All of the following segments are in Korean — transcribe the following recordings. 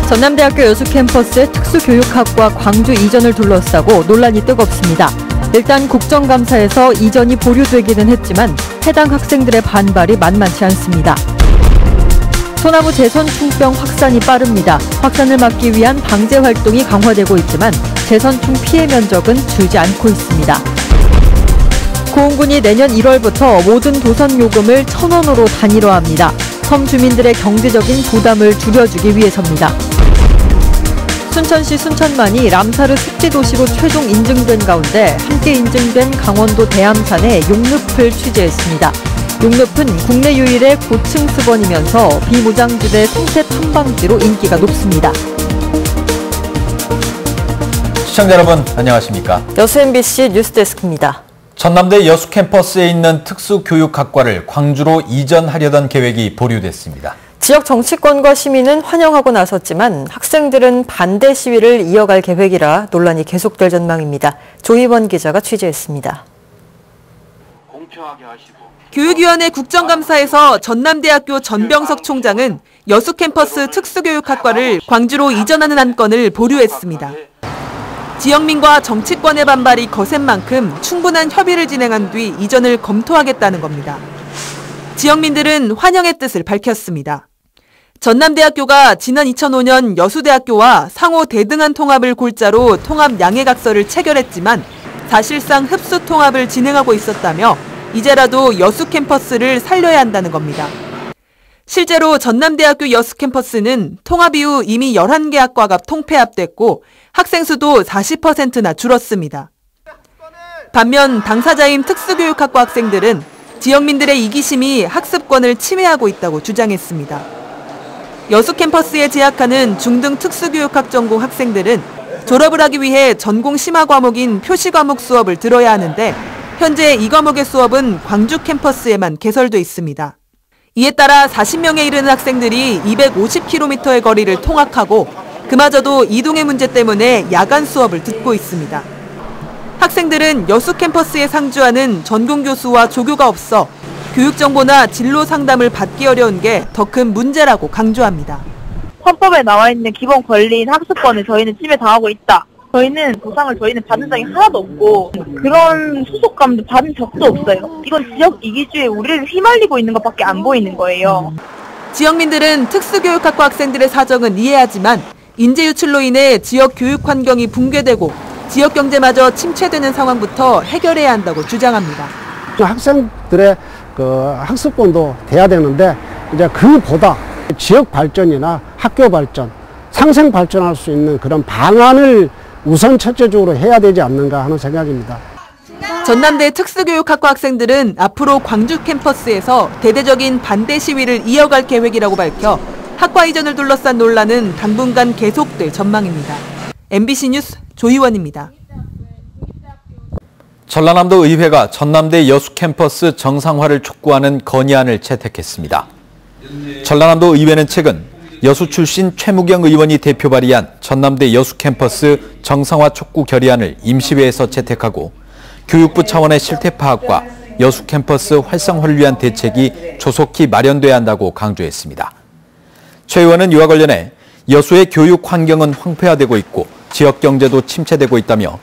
전남대학교 여수 캠퍼스의 특수교육학과 광주 이전을 둘러싸고 논란이 뜨겁습니다. 일단 국정감사에서 이전이 보류되기는 했지만 해당 학생들의 반발이 만만치 않습니다. 소나무 제선충병 확산이 빠릅니다. 확산을 막기 위한 방제 활동이 강화되고 있지만 제선충 피해 면적은 줄지 않고 있습니다. 고흥군이 내년 1월부터 모든 도선 요금을 1,000원으로 단일화합니다. 섬 주민들의 경제적인 부담을 줄여주기 위해서입니다. 순천시 순천만이 람사르 습지도시로 최종 인증된 가운데 함께 인증된 강원도 대암산의 용늪을 취재했습니다. 용늪은 국내 유일의 고층 습원이면서 비무장지대 생태 탐방지로 인기가 높습니다. 시청자 여러분 안녕하십니까? 여수 MBC 뉴스데스크입니다. 전남대 여수 캠퍼스에 있는 특수교육학과를 광주로 이전하려던 계획이 보류됐습니다. 지역 정치권과 시민은 환영하고 나섰지만 학생들은 반대 시위를 이어갈 계획이라 논란이 계속될 전망입니다. 조희원 기자가 취재했습니다. 교육위원회 국정감사에서 전남대학교 전병석 총장은 여수 캠퍼스 특수교육학과를 광주로 이전하는 안건을 보류했습니다. 지역민과 정치권의 반발이 거센 만큼 충분한 협의를 진행한 뒤 이전을 검토하겠다는 겁니다. 지역민들은 환영의 뜻을 밝혔습니다. 전남대학교가 지난 2005년 여수대학교와 상호 대등한 통합을 골자로 통합 양해각서를 체결했지만 사실상 흡수 통합을 진행하고 있었다며 이제라도 여수 캠퍼스를 살려야 한다는 겁니다. 실제로 전남대학교 여수 캠퍼스는 통합 이후 이미 11개 학과가 통폐합됐고 학생 수도 40%나 줄었습니다. 반면 당사자인 특수교육학과 학생들은 지역민들의 이기심이 학습권을 침해하고 있다고 주장했습니다. 여수 캠퍼스에 재학하는 중등 특수교육학 전공 학생들은 졸업을 하기 위해 전공 심화 과목인 표시 과목 수업을 들어야 하는데 현재 이 과목의 수업은 광주 캠퍼스에만 개설돼 있습니다. 이에 따라 40명에 이르는 학생들이 250km의 거리를 통학하고 그마저도 이동의 문제 때문에 야간 수업을 듣고 있습니다. 학생들은 여수 캠퍼스에 상주하는 전공 교수와 조교가 없어 교육 정보나 진로 상담을 받기 어려운 게 더 큰 문제라고 강조합니다. 헌법에 나와 있는 기본 권리인 학습권을 저희는 침해당하고 있다. 저희는 보상을 받은 적이 하나도 없고 그런 소속감도 받은 적도 없어요. 이건 지역 이기주의에 우리를 휘말리고 있는 것밖에 안 보이는 거예요. 지역민들은 특수교육학과 학생들의 사정은 이해하지만 인재 유출로 인해 지역 교육 환경이 붕괴되고 지역 경제마저 침체되는 상황부터 해결해야 한다고 주장합니다. 학생들의 학습권도 돼야 되는데 이제 그보다 지역 발전이나 학교 발전, 상생 발전할 수 있는 그런 방안을 우선 첫째적으로 해야 되지 않는가 하는 생각입니다. 전남대 특수교육학과 학생들은 앞으로 광주 캠퍼스에서 대대적인 반대 시위를 이어갈 계획이라고 밝혀 학과 이전을 둘러싼 논란은 당분간 계속될 전망입니다. MBC 뉴스 조희원입니다. 전라남도 의회가 전남대 여수 캠퍼스 정상화를 촉구하는 건의안을 채택했습니다. 전라남도 의회는 최근 여수 출신 최무경 의원이 대표 발의한 전남대 여수 캠퍼스 정상화 촉구 결의안을 임시회에서 채택하고 교육부 차원의 실태 파악과 여수 캠퍼스 활성화를 위한 대책이 조속히 마련돼야 한다고 강조했습니다. 최 의원은 이와 관련해 여수의 교육 환경은 황폐화되고 있고 지역 경제도 침체되고 있다며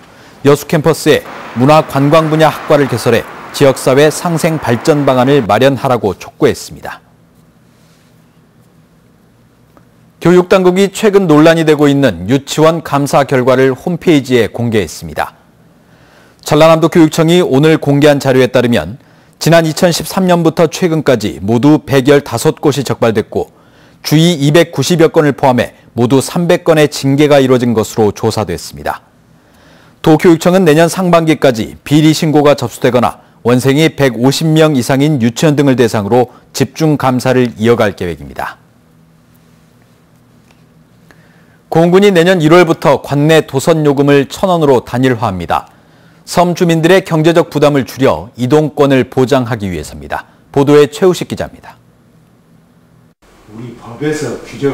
여수 캠퍼스에 문화관광 분야 학과를 개설해 지역사회 상생 발전 방안을 마련하라고 촉구했습니다. 교육당국이 최근 논란이 되고 있는 유치원 감사 결과를 홈페이지에 공개했습니다. 전라남도 교육청이 오늘 공개한 자료에 따르면 지난 2013년부터 최근까지 모두 115곳이 적발됐고 주의 290여 건을 포함해 모두 300건의 징계가 이루어진 것으로 조사됐습니다. 도교육청은 내년 상반기까지 비리 신고가 접수되거나 원생이 150명 이상인 유치원 등을 대상으로 집중 감사를 이어갈 계획입니다. 고흥군이 내년 1월부터 관내 도선 요금을 1,000원으로 단일화합니다. 섬 주민들의 경제적 부담을 줄여 이동권을 보장하기 위해서입니다. 보도에 최우식 기자입니다.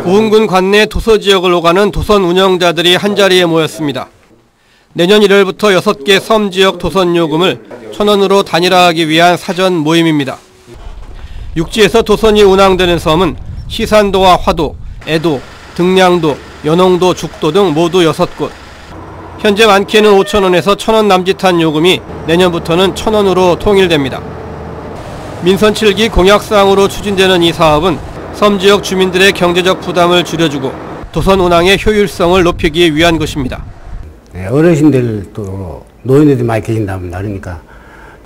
고흥군 관내 도서지역을 오가는 도선 운영자들이 한자리에 모였습니다. 내년 1월부터 6개 섬 지역 도선 요금을 1,000원으로 단일화하기 위한 사전 모임입니다. 육지에서 도선이 운항되는 섬은 시산도와 화도, 애도, 등량도, 연홍도, 죽도 등 모두 6곳. 현재 많게는 5,000원에서 1,000원 남짓한 요금이 내년부터는 1,000원으로 통일됩니다. 민선 7기 공약사항으로 추진되는 이 사업은 섬 지역 주민들의 경제적 부담을 줄여주고 도선 운항의 효율성을 높이기 위한 것입니다. 어르신들도 노인들이 많이 계신답니다. 그러니까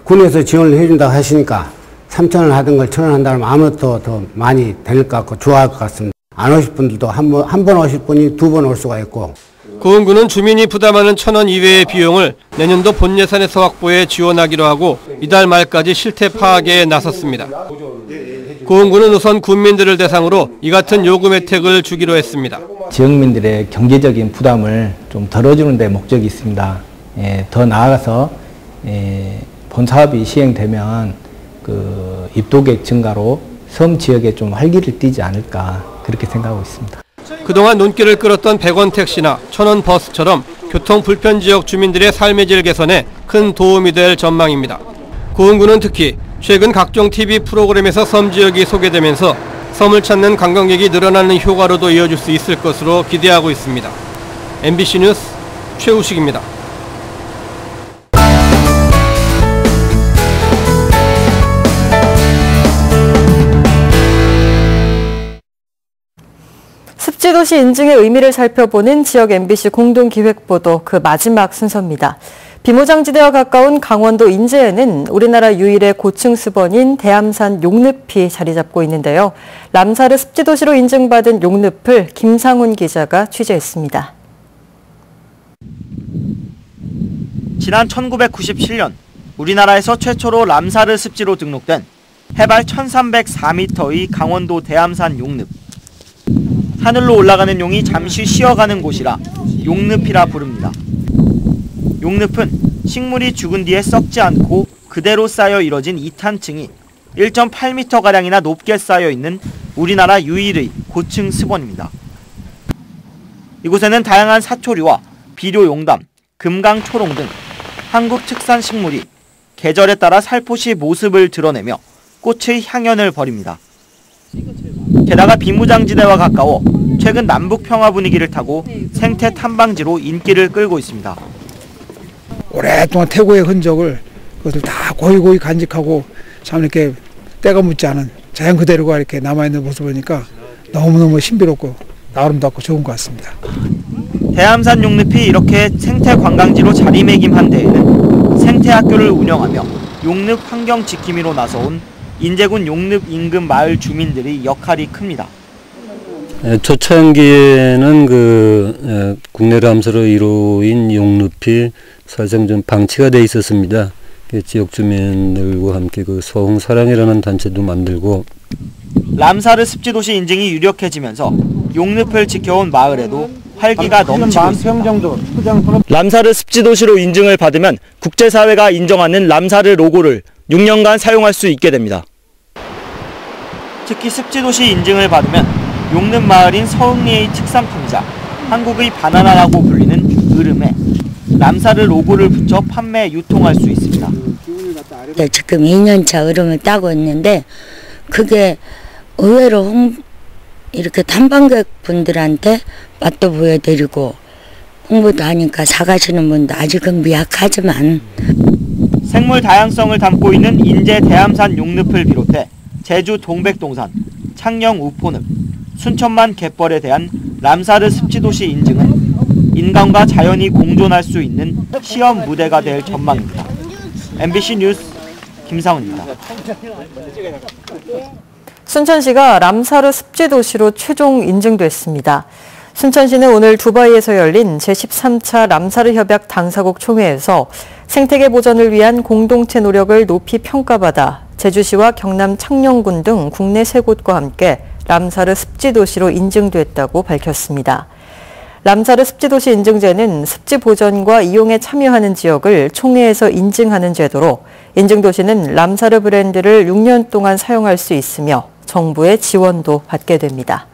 군에서 지원을 해준다고 하시니까 3,000원 하던 걸 1,000원 한다면 아무것도 더 많이 될 것 같고 좋아할 것 같습니다. 안 오실 분들도 한 번 오실 분이 2번 올 수가 있고. 고흥군은 주민이 부담하는 1,000원 이외의 비용을 내년도 본 예산에서 확보해 지원하기로 하고 이달 말까지 실태 파악에 나섰습니다. 고흥군은 우선 군민들을 대상으로 이 같은 요금 혜택을 주기로 했습니다. 지역민들의 경제적인 부담을 좀 덜어주는 데 목적이 있습니다. 더 나아가서 본 사업이 시행되면 그 입도객 증가로 섬 지역에 좀 활기를 띠지 않을까 그렇게 생각하고 있습니다. 그동안 눈길을 끌었던 100원 택시나 1,000원 버스처럼 교통 불편 지역 주민들의 삶의 질 개선에 큰 도움이 될 전망입니다. 고흥군은 특히 최근 각종 TV 프로그램에서 섬 지역이 소개되면서 섬을 찾는 관광객이 늘어나는 효과로도 이어질 수 있을 것으로 기대하고 있습니다. MBC 뉴스 최우식입니다. 습지도시 인증의 의미를 살펴보는 지역 MBC 공동기획보도 그 마지막 순서입니다. 비무장지대와 가까운 강원도 인제에는 우리나라 유일의 고층 습원인 대암산 용늪이 자리 잡고 있는데요. 람사르 습지도시로 인증받은 용늪을 김상훈 기자가 취재했습니다. 지난 1997년 우리나라에서 최초로 람사르 습지로 등록된 해발 1304m의 강원도 대암산 용늪. 하늘로 올라가는 용이 잠시 쉬어가는 곳이라 용늪이라 부릅니다. 용늪은 식물이 죽은 뒤에 썩지 않고 그대로 쌓여 이뤄진 이탄층이 1.8m가량이나 높게 쌓여 있는 우리나라 유일의 고층 습원입니다. 이곳에는 다양한 사초류와 비료용담, 금강초롱 등 한국 특산 식물이 계절에 따라 살포시 모습을 드러내며 꽃의 향연을 벌입니다. 게다가 비무장지대와 가까워 최근 남북 평화 분위기를 타고 생태 탐방지로 인기를 끌고 있습니다. 오랫동안 태고의 흔적을 그것을 다 고이고이 간직하고 참 이렇게 때가 묻지 않은 자연 그대로가 이렇게 남아있는 모습을 보니까 너무너무 신비롭고 아름답고 좋은 것 같습니다. 대암산 용늪이 이렇게 생태 관광지로 자리매김한 데에는 생태학교를 운영하며 용늪 환경 지킴이로 나서온 인제군 용늪 인근 마을 주민들의 역할이 큽니다. 초창기에는 국내 람사르 1호인 용늪이 사실상 좀 방치가 돼 있었습니다. 지역 주민들과 함께 서흥사랑이라는 단체도 만들고 람사르 습지도시 인증이 유력해지면서 용늪을 지켜온 마을에도 활기가 넘치고 있습니다. 람사르 습지도시로 인증을 받으면 국제사회가 인정하는 람사르 로고를 6년간 사용할 수 있게 됩니다. 특히 습지도시 인증을 받으면 용늪 마을인 서흥리의 특산품이자 한국의 바나나라고 불리는 으름에 람사르 로고를 붙여 판매, 유통할 수 있습니다. 네, 지금 2년차 으름을 따고 있는데 그게 의외로 이렇게 탐방객분들한테 맛도 보여드리고 홍보도 하니까 사가시는 분도 아직은 미약하지만 생물 다양성을 담고 있는 인제 대암산 용늪을 비롯해 제주 동백동산, 창녕 우포늪, 순천만 갯벌에 대한 람사르 습지도시 인증은 인간과 자연이 공존할 수 있는 시험 무대가 될 전망입니다. MBC 뉴스 김상훈입니다. 순천시가 람사르 습지도시로 최종 인증됐습니다. 순천시는 오늘 두바이에서 열린 제13차 람사르 협약 당사국 총회에서 생태계 보전을 위한 공동체 노력을 높이 평가받아 제주시와 경남 창녕군 등 국내 3곳과 함께 람사르 습지도시로 인증됐다고 밝혔습니다. 람사르 습지도시 인증제는 습지 보전과 이용에 참여하는 지역을 총회에서 인증하는 제도로 인증도시는 람사르 브랜드를 6년 동안 사용할 수 있으며 정부의 지원도 받게 됩니다.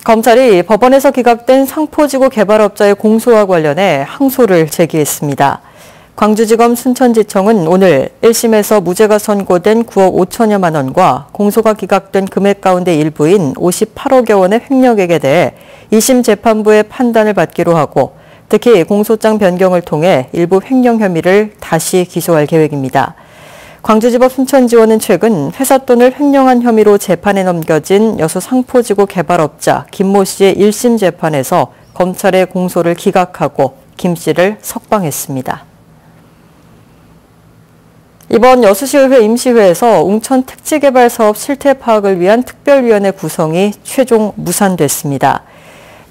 검찰이 법원에서 기각된 상포지구 개발업자의 공소와 관련해 항소를 제기했습니다. 광주지검 순천지청은 오늘 1심에서 무죄가 선고된 9억 5천여만 원과 공소가 기각된 금액 가운데 일부인 58억여 원의 횡령액에 대해 2심 재판부의 판단을 받기로 하고 특히 공소장 변경을 통해 일부 횡령 혐의를 다시 기소할 계획입니다. 광주지법 순천지원은 최근 회사 돈을 횡령한 혐의로 재판에 넘겨진 여수 상포지구 개발업자 김모 씨의 1심 재판에서 검찰의 공소를 기각하고 김 씨를 석방했습니다. 이번 여수시의회 임시회에서 웅천 택지개발사업 실태 파악을 위한 특별위원회 구성이 최종 무산됐습니다.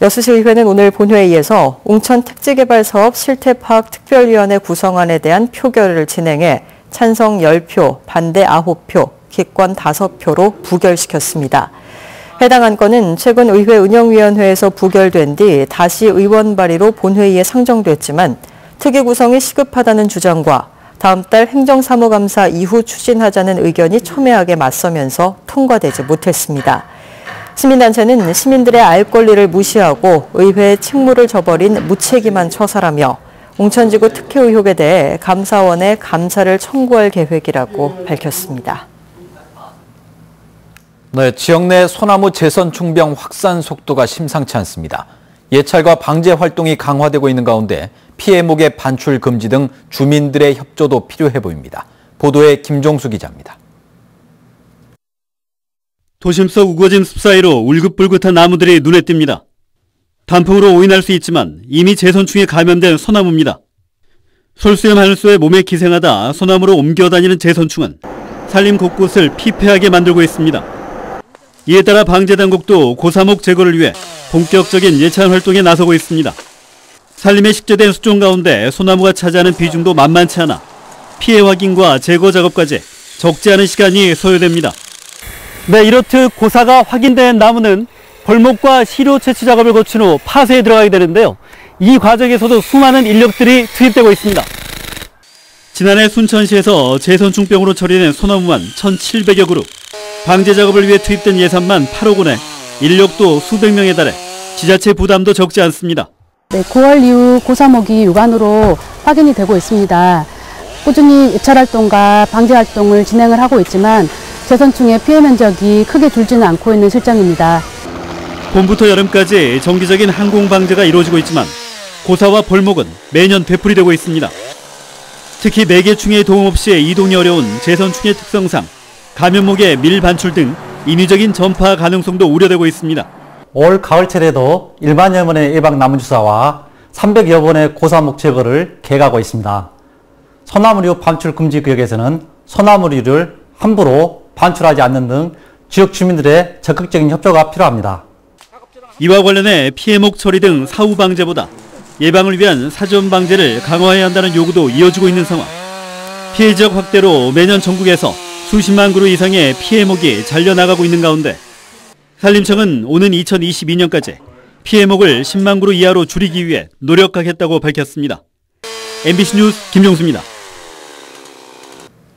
여수시의회는 오늘 본회의에서 웅천 택지개발사업 실태 파악 특별위원회 구성안에 대한 표결을 진행해 찬성 10표, 반대 9표, 기권 5표로 부결시켰습니다. 해당 안건은 최근 의회 운영위원회에서 부결된 뒤 다시 의원 발의로 본회의에 상정됐지만 특위 구성이 시급하다는 주장과 다음 달 행정사무감사 이후 추진하자는 의견이 첨예하게 맞서면서 통과되지 못했습니다. 시민단체는 시민들의 알 권리를 무시하고 의회의 직무를 저버린 무책임한 처사라며 웅천지구 특혜 의혹에 대해 감사원에 감사를 청구할 계획이라고 밝혔습니다. 네, 지역 내 소나무 재선 충병 확산 속도가 심상치 않습니다. 예찰과 방제 활동이 강화되고 있는 가운데 피해 목의 반출 금지 등 주민들의 협조도 필요해 보입니다. 보도에 김종수 기자입니다. 도심 속 우거진 숲 사이로 울긋불긋한 나무들이 눈에 띕니다. 단풍으로 오인할 수 있지만 이미 재선충에 감염된 소나무입니다. 솔수염 하늘소에 몸에 기생하다 소나무로 옮겨다니는 재선충은 산림 곳곳을 피폐하게 만들고 있습니다. 이에 따라 방제당국도 고사목 제거를 위해 본격적인 예찰 활동에 나서고 있습니다. 산림에 식재된 수종 가운데 소나무가 차지하는 비중도 만만치 않아 피해 확인과 제거 작업까지 적지 않은 시간이 소요됩니다. 네, 이렇듯 고사가 확인된 나무는 벌목과 시료 채취 작업을 거친 후 파쇄에 들어가게 되는데요. 이 과정에서도 수많은 인력들이 투입되고 있습니다. 지난해 순천시에서 재선충병으로 처리된 소나무만 1,700여 그룹, 방제 작업을 위해 투입된 예산만 8억 원에 인력도 수백 명에 달해 지자체 부담도 적지 않습니다. 네, 9월 이후 고사목이 육안으로 확인이 되고 있습니다. 꾸준히 예찰 활동과 방제 활동을 진행을 하고 있지만 재선충의 피해 면적이 크게 줄지는 않고 있는 실정입니다. 봄부터 여름까지 정기적인 항공 방제가 이루어지고 있지만 고사와 벌목은 매년 되풀이되고 있습니다. 특히 매개충의 도움 없이 이동이 어려운 재선충의 특성상 감염목의 밀반출 등 인위적인 전파 가능성도 우려되고 있습니다. 올 가을철에도 1만여 번의 예방나무주사와 300여 번의 고사목 제거를 계획하고 있습니다. 소나무류 반출 금지 구역에서는 소나무류를 함부로 반출하지 않는 등 지역 주민들의 적극적인 협조가 필요합니다. 이와 관련해 피해목 처리 등 사후 방제보다 예방을 위한 사전 방제를 강화해야 한다는 요구도 이어지고 있는 상황. 피해 지역 확대로 매년 전국에서 수십만 그루 이상의 피해목이 잘려나가고 있는 가운데 산림청은 오는 2022년까지 피해목을 10만 그루 이하로 줄이기 위해 노력하겠다고 밝혔습니다. MBC 뉴스 김종수입니다.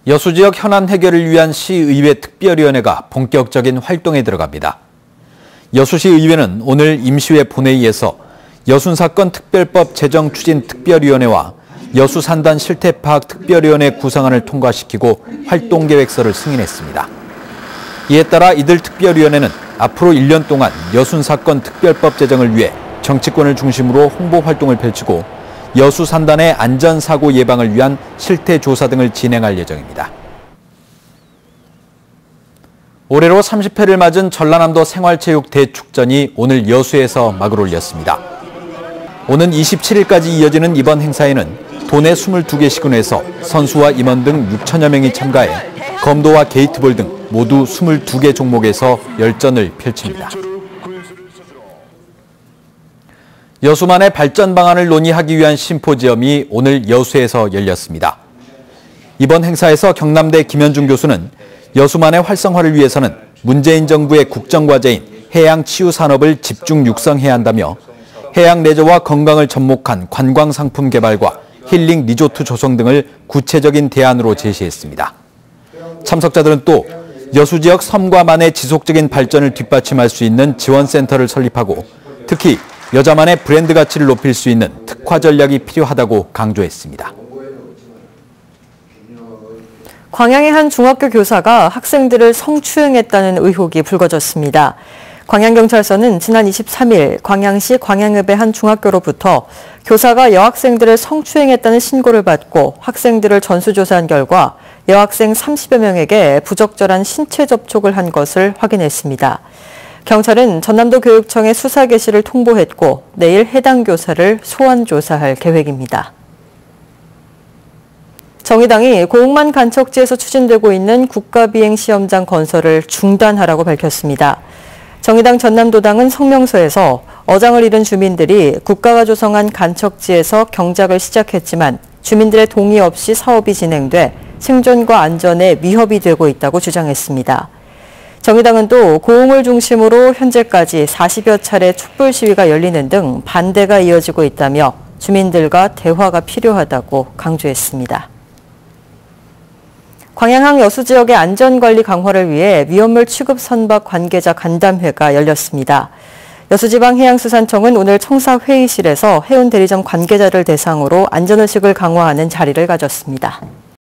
여수 지역 현안 해결을 위한 시의회 특별위원회가 본격적인 활동에 들어갑니다. 여수시 의회는 오늘 임시회 본회의에서 여순사건 특별법 제정 추진 특별위원회와 여수산단 실태파악 특별위원회 구성안을 통과시키고 활동계획서를 승인했습니다. 이에 따라 이들 특별위원회는 앞으로 1년 동안 여순사건 특별법 제정을 위해 정치권을 중심으로 홍보 활동을 펼치고 여수산단의 안전사고 예방을 위한 실태조사 등을 진행할 예정입니다. 올해로 30회를 맞은 전라남도 생활체육 대축전이 오늘 여수에서 막을 올렸습니다. 오는 27일까지 이어지는 이번 행사에는 도내 22개 시군에서 선수와 임원 등 6천여 명이 참가해 검도와 게이트볼 등 모두 22개 종목에서 열전을 펼칩니다. 여수만의 발전 방안을 논의하기 위한 심포지엄이 오늘 여수에서 열렸습니다. 이번 행사에서 경남대 김현중 교수는 여수만의 활성화를 위해서는 문재인 정부의 국정과제인 해양치유산업을 집중 육성해야 한다며 해양 레저와 건강을 접목한 관광상품 개발과 힐링 리조트 조성 등을 구체적인 대안으로 제시했습니다. 참석자들은 또 여수 지역 섬과 만의 지속적인 발전을 뒷받침할 수 있는 지원센터를 설립하고 특히 여자만의 브랜드 가치를 높일 수 있는 특화 전략이 필요하다고 강조했습니다. 광양의 한 중학교 교사가 학생들을 성추행했다는 의혹이 불거졌습니다. 광양경찰서는 지난 23일 광양시 광양읍의 한 중학교로부터 교사가 여학생들을 성추행했다는 신고를 받고 학생들을 전수조사한 결과 여학생 30여 명에게 부적절한 신체 접촉을 한 것을 확인했습니다. 경찰은 전남도 교육청에 수사 개시를 통보했고 내일 해당 교사를 소환 조사할 계획입니다. 정의당이 고흥만 간척지에서 추진되고 있는 국가비행시험장 건설을 중단하라고 밝혔습니다. 정의당 전남도당은 성명서에서 어장을 잃은 주민들이 국가가 조성한 간척지에서 경작을 시작했지만 주민들의 동의 없이 사업이 진행돼 생존과 안전에 위협이 되고 있다고 주장했습니다. 정의당은 또 고흥을 중심으로 현재까지 40여 차례 촛불 시위가 열리는 등 반대가 이어지고 있다며 주민들과 대화가 필요하다고 강조했습니다. 광양항 여수 지역의 안전관리 강화를 위해 위험물 취급 선박 관계자 간담회가 열렸습니다. 여수지방해양수산청은 오늘 청사 회의실에서 해운 대리점 관계자를 대상으로 안전의식을 강화하는 자리를 가졌습니다.